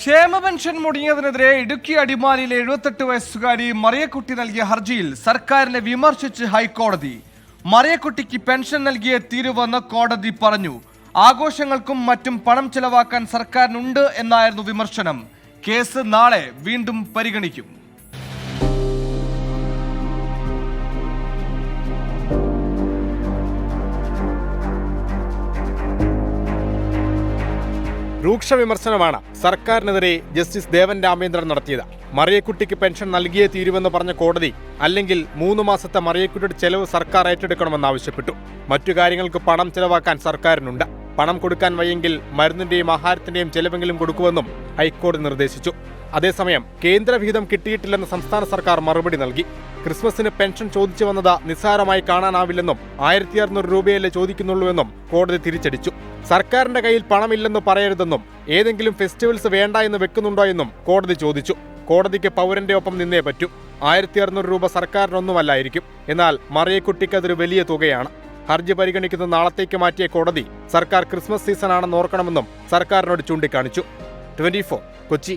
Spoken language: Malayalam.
ക്ഷേമ പെൻഷൻ മുടങ്ങിയതിനെതിരെ ഇടുക്കി അടിമാലിയിലെ 78 വയസ്സുകാരി മറിയക്കുട്ടി നൽകിയ ഹർജിയിൽ സർക്കാരിനെ വിമർശിച്ച് ഹൈക്കോടതി. മറിയക്കുട്ടിക്ക് പെൻഷൻ നൽകിയേ തീരുവെന്ന് കോടതി പറഞ്ഞു. ആഘോഷങ്ങൾക്കും മറ്റും പണം ചെലവാക്കാൻ സർക്കാരിനുണ്ട് എന്നായിരുന്നു വിമർശനം. കേസ് നാളെ വീണ്ടും പരിഗണിക്കും. രൂക്ഷ വിമർശനമാണ് സർക്കാരിനെതിരെ ജസ്റ്റിസ് ദേവൻ രാമേന്ദ്രൻ നടത്തിയത്. മറിയക്കുട്ടിക്ക് പെൻഷൻ നൽകിയേ തീരുവെന്ന് പറഞ്ഞ കോടതി അല്ലെങ്കിൽ 3 മാസത്തെ മറിയക്കുട്ടിയുടെ ചെലവ് സർക്കാർ ഏറ്റെടുക്കണമെന്നാവശ്യപ്പെട്ടു. മറ്റു കാര്യങ്ങൾക്ക് പണം ചെലവാക്കാൻ സർക്കാരിനുണ്ട്. പണം കൊടുക്കാൻ വയ്യെങ്കിൽ മരുന്നിന്റെയും ആഹാരത്തിന്റെയും ചെലവെങ്കിലും കൊടുക്കുമെന്നും ഹൈക്കോടതി നിർദ്ദേശിച്ചു. അതേസമയം കേന്ദ്രവിഹിതം കിട്ടിയിട്ടില്ലെന്ന് സംസ്ഥാന സർക്കാർ മറുപടി നൽകി. ക്രിസ്മസിന് പെൻഷൻ ചോദിച്ചു വന്നത് നിസ്സാരമായി കാണാനാവില്ലെന്നും 1600 രൂപയല്ലേ ചോദിക്കുന്നുള്ളൂവെന്നും കോടതി തിരിച്ചടിച്ചു. സർക്കാരിന്റെ കയ്യിൽ പണമില്ലെന്ന് പറയരുതെന്നും ഏതെങ്കിലും ഫെസ്റ്റിവൽസ് വേണ്ട എന്ന് വെക്കുന്നുണ്ടോ എന്നും കോടതി ചോദിച്ചു. കോടതിക്ക് പൗരന്റെ ഒപ്പം നിന്നേ പറ്റൂ. 1600 രൂപ സർക്കാരിനൊന്നുമല്ലായിരിക്കും. എന്നാൽ മറിയക്കുട്ടിക്ക് അതൊരു വലിയ തുകയാണ്. ഹർജി പരിഗണിക്കുന്ന നാളത്തേക്ക് മാറ്റിയ കോടതി സർക്കാർ ക്രിസ്മസ് സീസണാണെന്ന് ഓർക്കണമെന്നും സർക്കാരിനോട് ചൂണ്ടിക്കാണിച്ചു. 24 കൊച്ചി.